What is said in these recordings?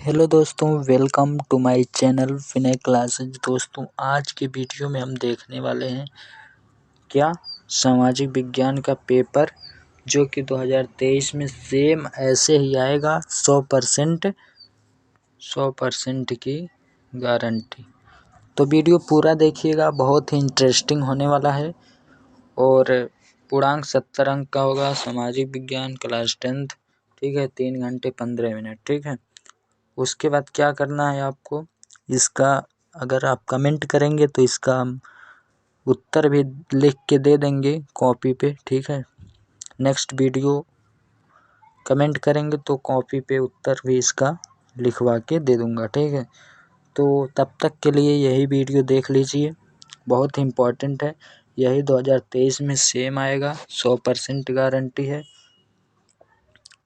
Hello दोस्तों, welcome to my channel Vinay classes. दोस्तों, आज की वीडियो में हम देखने वाले हैं क्या सामाजिक विज्ञान का पेपर जो कि 2023 में सेम ऐसे ही आएगा। 100% की गारंटी। तो वीडियो पूरा देखिएगा, बहुत ही इंटरेस्टिंग होने वाला है। और पूर्णांक 70 अंक का होगा। सामाजिक विज्ञान क्लास 10th, ठीक है। 3 घंटे 15 मिनट, ठीक है। उसके बाद क्या करना है आपको, इसका अगर आप कमेंट करेंगे तो इसका हम उत्तर भी लिख के दे देंगे कॉपी पे, ठीक है। नेक्स्ट वीडियो कमेंट करेंगे तो कॉपी पे उत्तर भी इसका लिखवा के दे दूंगा, ठीक है। तो तब तक के लिए यही वीडियो देख लीजिए, बहुत ही इम्पोर्टेंट है। यही 2023 में सेम आएगा, 100% गारंटी है।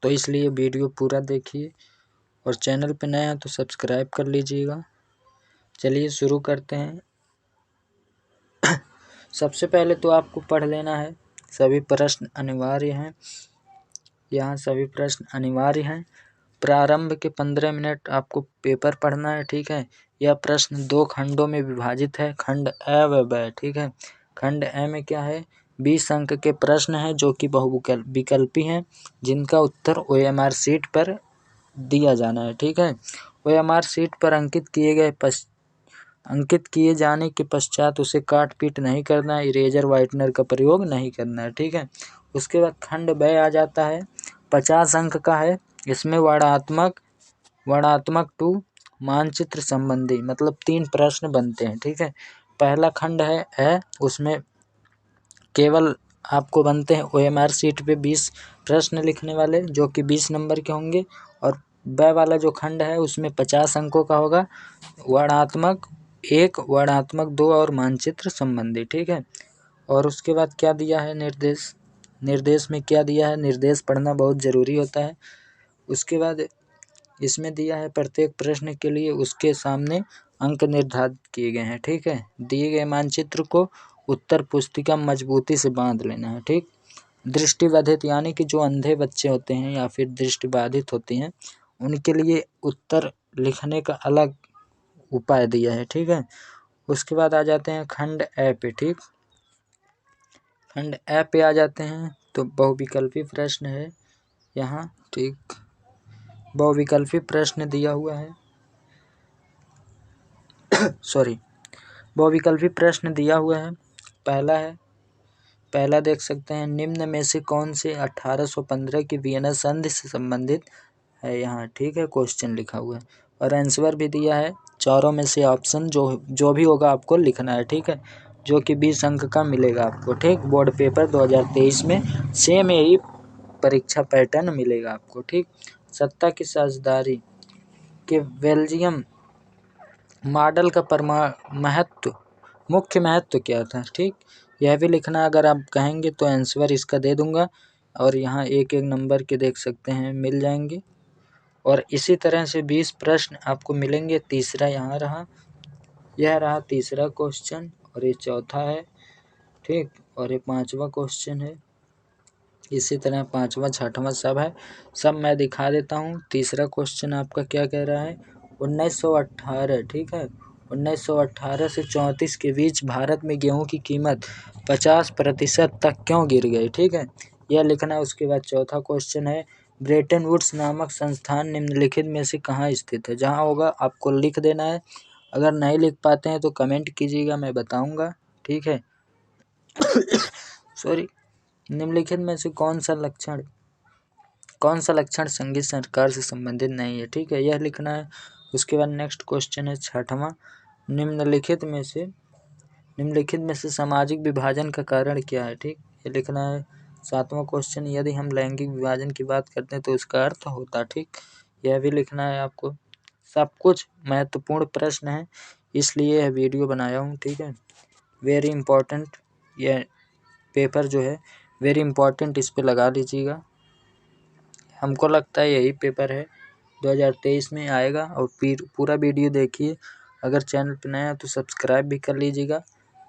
तो इसलिए वीडियो पूरा देखिए और चैनल पे नया है तो सब्सक्राइब कर लीजिएगा। चलिए शुरू करते हैं। सबसे पहले तो आपको पढ़ लेना है, सभी प्रश्न अनिवार्य हैं। यहाँ सभी प्रश्न अनिवार्य हैं। प्रारंभ के 15 मिनट आपको पेपर पढ़ना है, ठीक है। यह प्रश्न 2 खंडों में विभाजित है, खंड अ व ब, ठीक है। खंड अ में क्या है, 20 अंक के प्रश्न हैं जो कि बहुविकल्पी हैं, जिनका उत्तर OMR शीट पर दिया जाना है, ठीक है। OMR शीट पर अंकित किए जाने के पश्चात उसे काट पीट नहीं करना है, इरेजर वाइटनर का प्रयोग नहीं करना है, ठीक है। उसके बाद खंड ब आ जाता है, 50 अंक का है। इसमें वर्णात्मक टू मानचित्र संबंधी मतलब 3 प्रश्न बनते हैं, ठीक है। पहला खंड है उसमें केवल आपको बनते हैं OMR शीट पे 20 प्रश्न लिखने वाले, जो कि 20 नंबर के होंगे। और ब वाला जो खंड है उसमें 50 अंकों का होगा, वर्णात्मक 1, वर्णात्मक 2 और मानचित्र संबंधी, ठीक है। और उसके बाद क्या दिया है, निर्देश में क्या दिया है, निर्देश पढ़ना बहुत ज़रूरी होता है। उसके बाद इसमें दिया है प्रत्येक प्रश्न के लिए उसके सामने अंक निर्धारित किए गए हैं, ठीक है। दिए गए मानचित्र को उत्तर पुस्तिका मजबूती से बांध लेना है, ठीक। दृष्टिबाधित यानी कि जो अंधे बच्चे होते हैं या फिर दृष्टिबाधित होते हैं, उनके लिए उत्तर लिखने का अलग उपाय दिया है, ठीक है। उसके बाद आ जाते हैं खंड ए पे, ठीक। खंड ए पे आ जाते हैं तो बहुविकल्पी प्रश्न है यहाँ, ठीक। बहुविकल्पी प्रश्न दिया हुआ है बहुविकल्पी प्रश्न दिया हुआ है। पहला देख सकते हैं, निम्न में से कौन से 1815 की वियना संधि से संबंधित है, यहाँ ठीक है, क्वेश्चन लिखा हुआ है। और आंसर भी दिया है, चारों में से ऑप्शन जो भी होगा आपको लिखना है, ठीक है। जो कि 20 अंक का मिलेगा आपको, ठीक। बोर्ड पेपर 2023 में सेम यही परीक्षा पैटर्न मिलेगा आपको, ठीक। सत्ता की साझेदारी के बेल्जियम मॉडल का मुख्य महत्व क्या था, ठीक। यह भी लिखना, अगर आप कहेंगे तो आंसर इसका दे दूंगा। और यहाँ एक एक नंबर के देख सकते हैं मिल जाएंगे। और इसी तरह से 20 प्रश्न आपको मिलेंगे। तीसरा यहाँ रहा, यह रहा तीसरा क्वेश्चन और ये चौथा है, ठीक। और ये 5वां क्वेश्चन है। इसी तरह 5वां 6वां सब है, सब मैं दिखा देता हूँ। तीसरा क्वेश्चन आपका क्या कह रहा है, 1918, ठीक है। 1918 से 34 के बीच भारत में गेहूं की कीमत 50% तक क्यों गिर गई, ठीक है। यह लिखना है। उसके बाद चौथा क्वेश्चन है, ब्रेटन वुड्स नामक संस्थान निम्नलिखित में से कहाँ स्थित है। जहाँ होगा आपको लिख देना है। अगर नहीं लिख पाते हैं तो कमेंट कीजिएगा, मैं बताऊँगा, ठीक है। निम्नलिखित में से कौन सा लक्षण संघीय सरकार से संबंधित नहीं है, ठीक है, यह लिखना है। उसके बाद नेक्स्ट क्वेश्चन है 6वां, निम्नलिखित में से सामाजिक विभाजन का कारण क्या है, ठीक, ये लिखना है। 7वां क्वेश्चन, यदि हम लैंगिक विभाजन की बात करते हैं तो इसका अर्थ होता, ठीक, यह भी लिखना है आपको। सब कुछ महत्वपूर्ण प्रश्न है, इसलिए यह वीडियो बनाया हूँ, ठीक है। वेरी इंपॉर्टेंट, यह पेपर जो है वेरी इंपॉर्टेंट, इस पे लगा लीजिएगा। हमको लगता है यही पेपर है 2023 में आएगा। और फिर पूरा वीडियो देखिए। अगर चैनल पर नया है तो सब्सक्राइब भी कर लीजिएगा।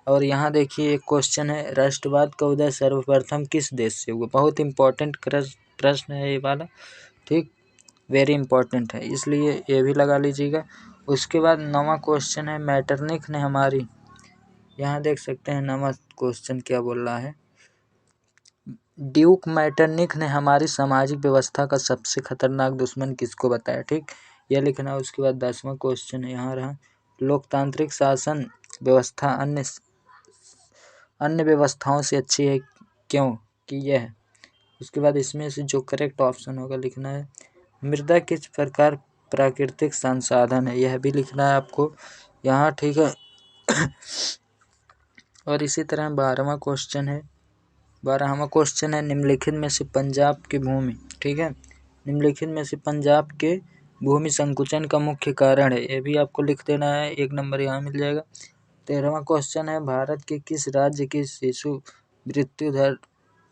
और यहाँ देखिए एक क्वेश्चन है, राष्ट्रवाद का उदय सर्वप्रथम किस देश से हुआ। बहुत इंपॉर्टेंट प्रश्न है ये वाला, ठीक। वेरी इंपॉर्टेंट है, इसलिए ये भी लगा लीजिएगा। उसके बाद 9वां क्वेश्चन है, मैटरनिख ने हमारी, यहाँ देख सकते हैं 9वां क्वेश्चन क्या बोल रहा है। ड्यूक मैटरनिख ने हमारी सामाजिक व्यवस्था का सबसे खतरनाक दुश्मन किसको बताया, ठीक, यह लिखना। उसके बाद 10वां क्वेश्चन है, यहाँ रहा, लोकतांत्रिक शासन व्यवस्था अन्य व्यवस्थाओं से अच्छी है क्यों, कि यह है। उसके बाद इसमें से जो करेक्ट ऑप्शन होगा लिखना है। मृदा किस प्रकार प्राकृतिक संसाधन है, यह भी लिखना है आपको यहाँ, ठीक है। और इसी तरह 12वां क्वेश्चन है, 12वां क्वेश्चन है, निम्नलिखित में से पंजाब की भूमि, ठीक है, निम्नलिखित में से पंजाब के भूमि संकुचन का मुख्य कारण है, ये भी आपको लिख देना है, 1 नंबर यहाँ मिल जाएगा। 13वां क्वेश्चन है, भारत के किस राज्य की शिशु मृत्यु दर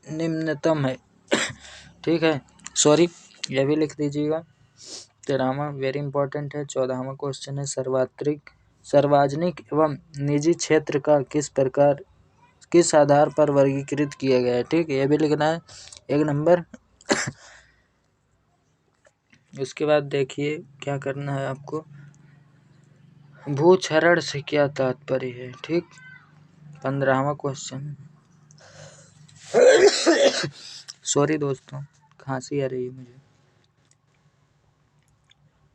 निम्नतम है, ठीक है, सॉरी, यह भी लिख दीजिएगा। 13वां वेरी इंपॉर्टेंट है। 14वां क्वेश्चन है, सार्वजनिक एवं निजी क्षेत्र का किस आधार पर वर्गीकृत किया गया है, ठीक, यह भी लिखना है, 1 नंबर। उसके बाद देखिए क्या करना है आपको, भूक्षरण से क्या तात्पर्य है, ठीक। 15वां क्वेश्चन, सॉरी दोस्तों, खांसी आ रही है मुझे।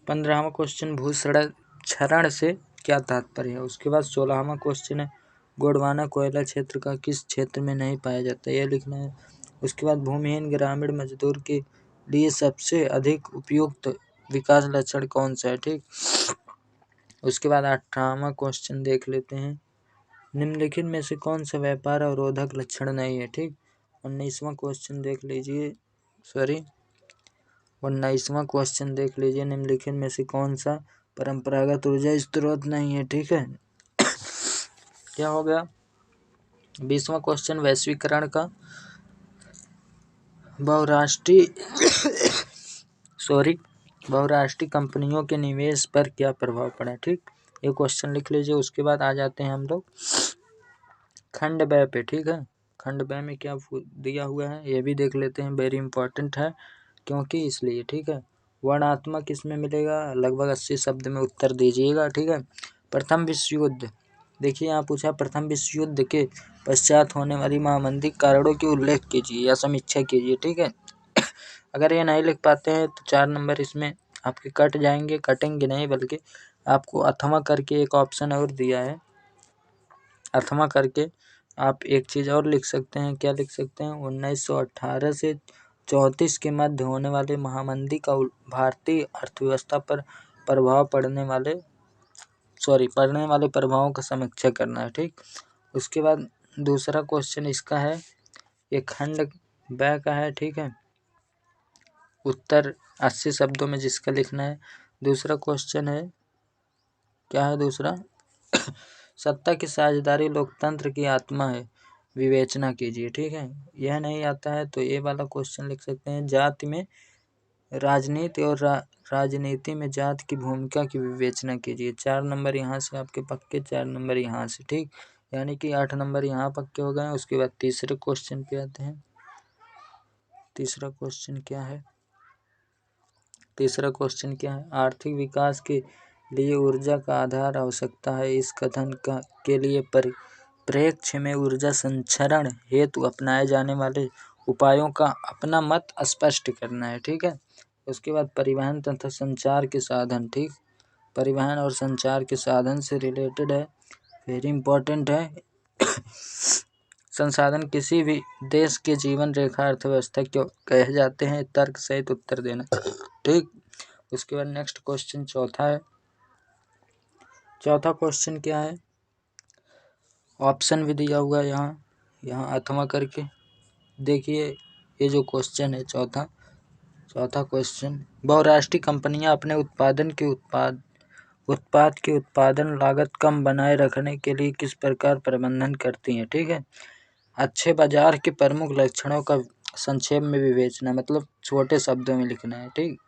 15वां क्वेश्चन, भूक्षरण से क्या तात्पर्य है। उसके बाद 16वां क्वेश्चन है, गोंडवाना कोयला क्षेत्र का किस क्षेत्र में नहीं पाया जाता, यह लिखना है। उसके बाद भूमिहीन ग्रामीण मजदूर के लिए सबसे अधिक उपयुक्त विकास लक्षण कौन सा है, ठीक। उसके बाद 18वां क्वेश्चन देख लेते हैं, निम्नलिखित में से कौन सा व्यापार अवरोधक लक्षण नहीं है, ठीक। 19वां क्वेश्चन देख लीजिए, सॉरी 19वां क्वेश्चन देख लीजिए, निम्नलिखित में से कौन सा परंपरागत ऊर्जा स्रोत नहीं है, ठीक है। क्या हो गया। 20वां क्वेश्चन, वैश्वीकरण का बहुराष्ट्रीय कंपनियों के निवेश पर क्या प्रभाव पड़ा, ठीक, ये क्वेश्चन लिख लीजिए। उसके बाद आ जाते हैं हम लोग खंड ब पे, ठीक है, खंड ब में क्या दिया हुआ है ये भी देख लेते हैं, वेरी इंपॉर्टेंट है क्योंकि इसलिए, ठीक है। वर्णात्मक इसमें मिलेगा, लगभग 80 शब्द में उत्तर दीजिएगा, ठीक है। प्रथम विश्व युद्ध, देखिए यहाँ पूछा प्रथम विश्व युद्ध के पश्चात होने वाली महामंदी कारणों की उल्लेख कीजिए या समीक्षा कीजिए, ठीक है। अगर ये नहीं लिख पाते हैं तो 4 नंबर इसमें आपके कट जाएंगे, कटेंगे नहीं बल्कि आपको अथवा करके एक ऑप्शन और दिया है, अथवा करके आप एक चीज़ और लिख सकते हैं, क्या लिख सकते हैं, 1918 से 34 के मध्य होने वाले महामंदी का भारतीय अर्थव्यवस्था पर पड़ने वाले प्रभावों का समीक्षा करना है, ठीक। उसके बाद दूसरा क्वेश्चन इसका है, ये खंड ब का है, ठीक है, उत्तर 80 शब्दों में जिसका लिखना है। दूसरा क्वेश्चन है, क्या है दूसरा, सत्ता की साझेदारी लोकतंत्र की आत्मा है, विवेचना कीजिए, ठीक है। यह नहीं आता है तो ये वाला क्वेश्चन लिख सकते हैं, जाति में राजनीति और राजनीति में जाति की भूमिका की विवेचना कीजिए। 4 नंबर यहाँ से आपके पक्के, 4 नंबर यहाँ से, ठीक, यानी कि 8 नंबर यहाँ पक्के हो गए। उसके बाद तीसरे क्वेश्चन पे आते हैं। तीसरा क्वेश्चन क्या है, तीसरा क्वेश्चन क्या है, आर्थिक विकास के लिए ऊर्जा का आधार आवश्यकता है, इस कथन के लिए परिप्रेक्ष्य में ऊर्जा संचरण हेतु अपनाए जाने वाले उपायों का अपना मत स्पष्ट करना है, ठीक है। उसके बाद परिवहन तथा संचार के साधन, ठीक, परिवहन और संचार के साधन से रिलेटेड है, वेरी इंपॉर्टेंट है। संसाधन किसी भी देश के जीवन रेखा अर्थव्यवस्था क्यों कहे जाते हैं, तर्क सहित उत्तर देना, ठीक। उसके बाद नेक्स्ट क्वेश्चन चौथा है। चौथा क्वेश्चन क्या है, ऑप्शन भी दिया हुआ है यहाँ अथवा करके, देखिए ये जो क्वेश्चन है चौथा क्वेश्चन, बहुराष्ट्रीय कंपनियां अपने उत्पाद की उत्पादन लागत कम बनाए रखने के लिए किस प्रकार प्रबंधन करती हैं, ठीक है। अच्छे बाजार के प्रमुख लक्षणों का संक्षेप में विवेचना, मतलब छोटे शब्दों में लिखना है, ठीक।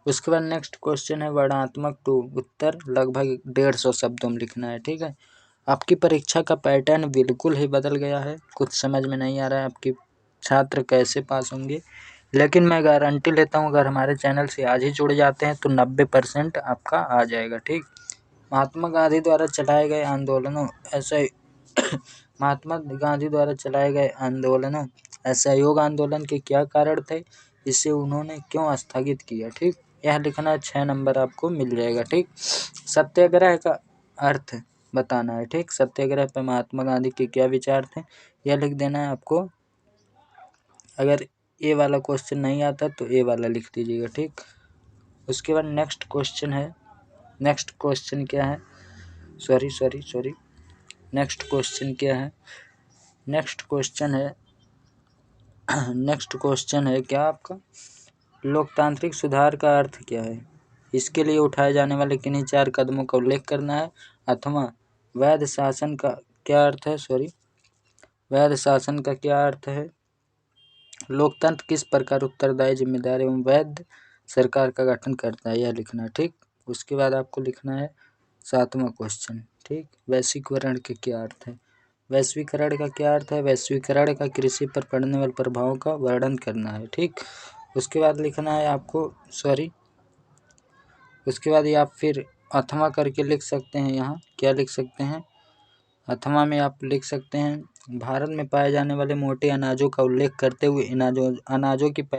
उसके बाद नेक्स्ट क्वेश्चन है वर्णात्मक टू, उत्तर लगभग 150 शब्दों में लिखना है, ठीक है। आपकी परीक्षा का पैटर्न बिल्कुल ही बदल गया है, कुछ समझ में नहीं आ रहा है आपके छात्र कैसे पास होंगे, लेकिन मैं गारंटी लेता हूँ अगर हमारे चैनल से आज ही जुड़ जाते हैं तो 90% आपका आ जाएगा। ठीक। महात्मा गांधी द्वारा चलाए गए आंदोलनों महात्मा गांधी द्वारा चलाए गए आंदोलनों असहयोग आंदोलन के क्या कारण थे, इसे उन्होंने क्यों स्थगित किया। ठीक। यह लिखना 6 नंबर आपको मिल जाएगा। ठीक। सत्याग्रह का अर्थ बताना है। ठीक। सत्याग्रह पर महात्मा गांधी के क्या विचार थे, यह लिख देना है आपको। अगर ए वाला क्वेश्चन नहीं आता तो ए वाला लिख दीजिएगा। ठीक। उसके बाद नेक्स्ट क्वेश्चन है, नेक्स्ट क्वेश्चन क्या है, सॉरी नेक्स्ट क्वेश्चन क्या है, नेक्स्ट क्वेश्चन है नेक्स्ट क्वेश्चन है क्या आपका, लोकतांत्रिक सुधार का अर्थ क्या है, इसके लिए उठाए जाने वाले किन्हीं 4 कदमों का उल्लेख करना है। अथवा वैध शासन का क्या अर्थ है, वैध शासन का क्या अर्थ है, लोकतंत्र किस प्रकार उत्तरदायी, जिम्मेदार एवं वैध सरकार का गठन करता है, यह लिखना है। ठीक। उसके बाद आपको लिखना है 7वां क्वेश्चन। ठीक। वैश्वीकरण के क्या अर्थ है, वैश्वीकरण का क्या अर्थ है, वैश्वीकरण का कृषि पर पड़ने वाले प्रभाव का वर्णन करना है। ठीक। उसके बाद लिखना है आपको उसके बाद ये आप फिर अथवा करके लिख सकते हैं। यहाँ क्या लिख सकते हैं, अथवा में आप लिख सकते हैं भारत में पाए जाने वाले मोटे अनाजों का उल्लेख करते हुए अनाजों की